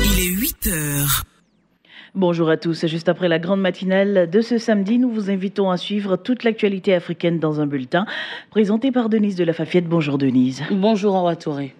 Il est 8 heures. Bonjour à tous. Juste après la grande matinale de ce samedi, nous vous invitons à suivre toute l'actualité africaine dans un bulletin présenté par Denise de la Fafiette. Bonjour Denise. Bonjour Awa Touré.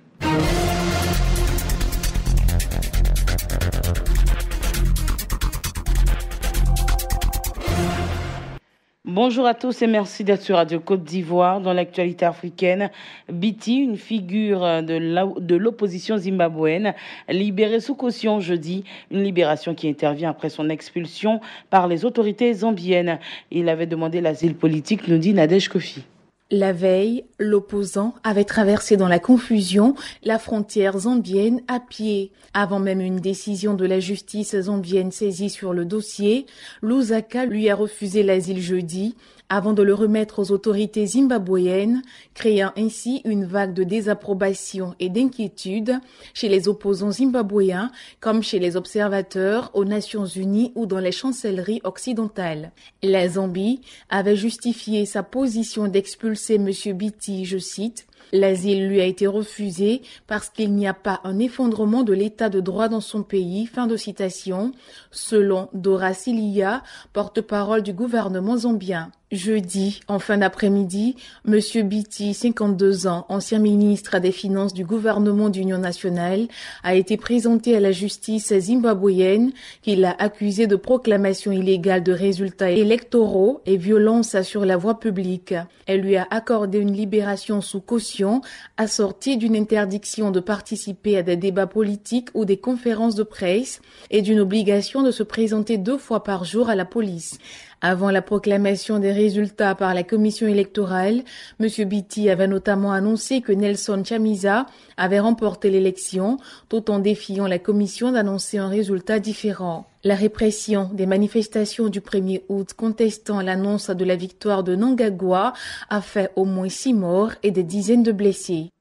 Bonjour à tous et merci d'être sur Radio Côte d'Ivoire. Dans l'actualité africaine, Biti, une figure de l'opposition zimbabwéenne, libérée sous caution jeudi. Une libération qui intervient après son expulsion par les autorités zambiennes. Il avait demandé l'asile politique, nous dit Nadège Kofi. La veille, l'opposant avait traversé dans la confusion la frontière zambienne à pied. Avant même une décision de la justice zambienne saisie sur le dossier, Lusaka lui a refusé l'asile jeudi avant de le remettre aux autorités zimbabwéennes, créant ainsi une vague de désapprobation et d'inquiétude chez les opposants zimbabwéens comme chez les observateurs aux Nations Unies ou dans les chancelleries occidentales. La Zambie avait justifié sa position d'expulser M. Biti, je cite, « L'asile lui a été refusé parce qu'il n'y a pas un effondrement de l'état de droit dans son pays », fin de citation, selon Dora Silia, porte-parole du gouvernement zambien. Jeudi, en fin d'après-midi, M. Biti, 52 ans, ancien ministre des Finances du gouvernement d'Union nationale, a été présenté à la justice zimbabwéenne qui l'a accusé de proclamation illégale de résultats électoraux et violence sur la voie publique. Elle lui a accordé une libération sous caution, assortie d'une interdiction de participer à des débats politiques ou des conférences de presse et d'une obligation de se présenter 2 fois par jour à la police. Avant la proclamation des résultats par la commission électorale, M. Biti avait notamment annoncé que Nelson Chamisa avait remporté l'élection, tout en défiant la commission d'annoncer un résultat différent. La répression des manifestations du 1er août contestant l'annonce de la victoire de Mnangagwa a fait au moins 6 morts et des dizaines de blessés.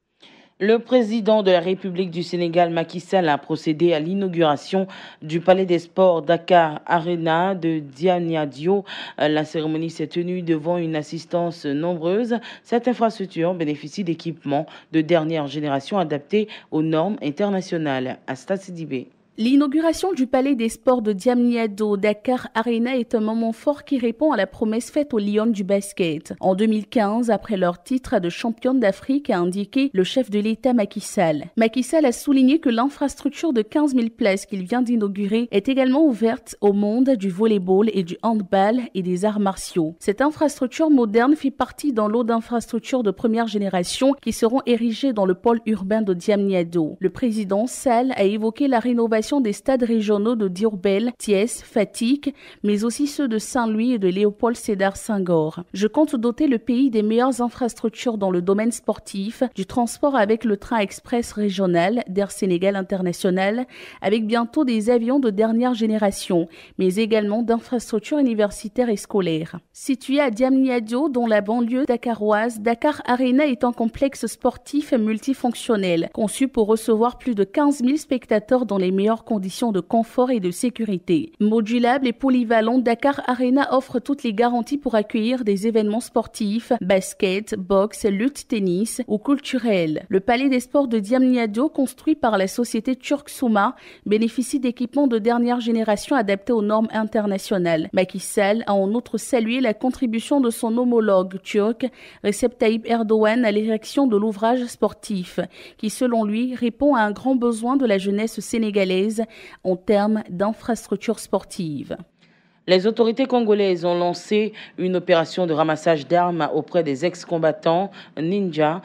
Le président de la République du Sénégal, Macky Sall, a procédé à l'inauguration du Palais des Sports Dakar Arena de Diamniadio. La cérémonie s'est tenue devant une assistance nombreuse. Cette infrastructure bénéficie d'équipements de dernière génération adaptés aux normes internationales. Asta Sidibé. L'inauguration du Palais des Sports de Diamniadio Dakar Arena est un moment fort qui répond à la promesse faite aux Lions du basket. En 2015, après leur titre de championne d'Afrique, a indiqué le chef de l'État Macky Sall. Macky Sall a souligné que l'infrastructure de 15 000 places qu'il vient d'inaugurer est également ouverte au monde du volleyball et du handball et des arts martiaux. Cette infrastructure moderne fait partie d'un lot d'infrastructures de première génération qui seront érigées dans le pôle urbain de Diamniadio. Le président Sall a évoqué la rénovation des stades régionaux de Diourbel, Thiès, Fatick, mais aussi ceux de Saint-Louis et de Léopold Sédar Senghor. Je compte doter le pays des meilleures infrastructures dans le domaine sportif, du transport avec le train express régional d'Air Sénégal International, avec bientôt des avions de dernière génération, mais également d'infrastructures universitaires et scolaires. Situé à Diamniadio, dont la banlieue dakaroise, Dakar Arena est un complexe sportif multifonctionnel, conçu pour recevoir plus de 15 000 spectateurs dans les meilleures conditions de confort et de sécurité. Modulable et polyvalent, Dakar Arena offre toutes les garanties pour accueillir des événements sportifs, basket, boxe, lutte, tennis ou culturels. Le Palais des Sports de Diamniadio, construit par la société turque Souma, bénéficie d'équipements de dernière génération adaptés aux normes internationales. Macky Sall a en outre salué la contribution de son homologue turc, Recep Tayyip Erdogan, à l'érection de l'ouvrage sportif, qui selon lui répond à un grand besoin de la jeunesse sénégalaise en termes d'infrastructures sportives. Les autorités congolaises ont lancé une opération de ramassage d'armes auprès des ex-combattants ninja.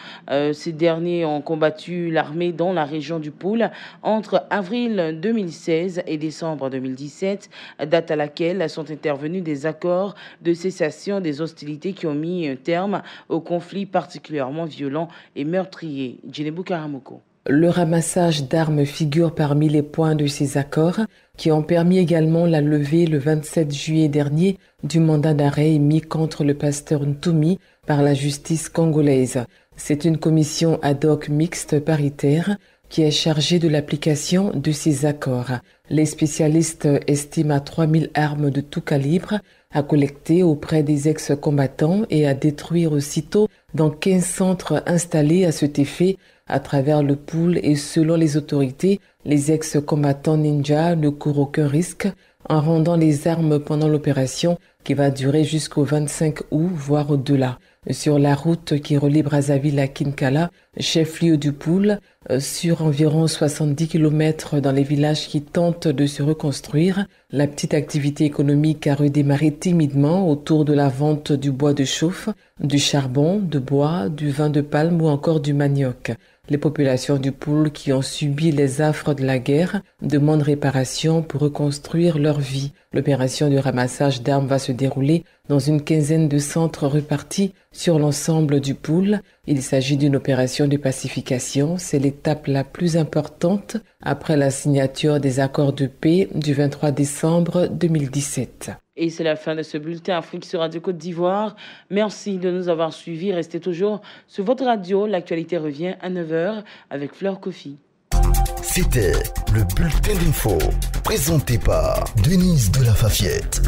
Ces derniers ont combattu l'armée dans la région du Poul entre avril 2016 et décembre 2017, date à laquelle sont intervenus des accords de cessation des hostilités qui ont mis un terme au conflit particulièrement violent et meurtrier. Djinebou Karamoko. Le ramassage d'armes figure parmi les points de ces accords qui ont permis également la levée le 27 juillet dernier du mandat d'arrêt émis contre le pasteur Ntoumi par la justice congolaise. C'est une commission ad hoc mixte paritaire qui est chargée de l'application de ces accords. Les spécialistes estiment à 3000 armes de tout calibre à collecter auprès des ex-combattants et à détruire aussitôt dans 15 centres installés à cet effet à travers le pool et selon les autorités, les ex-combattants ninja ne courent aucun risque en rendant les armes pendant l'opération qui va durer jusqu'au 25 août, voire au-delà. Sur la route qui relie Brazzaville à Kinkala, chef-lieu du pool, sur environ 70 km dans les villages qui tentent de se reconstruire, la petite activité économique a redémarré timidement autour de la vente du bois de chauffe, du charbon, de bois, du vin de palme ou encore du manioc. Les populations du pool qui ont subi les affres de la guerre demandent réparation pour reconstruire leur vie. L'opération de ramassage d'armes va se dérouler dans une quinzaine de centres repartis sur l'ensemble du pool. Il s'agit d'une opération de pacification. C'est l'étape la plus importante après la signature des accords de paix du 23 décembre 2017. Et c'est la fin de ce bulletin Afrique sur Radio Côte d'Ivoire. Merci de nous avoir suivis. Restez toujours sur votre radio. L'actualité revient à 9h avec Fleur Kofi. C'était le bulletin d'info présenté par Denise de la Fafiette.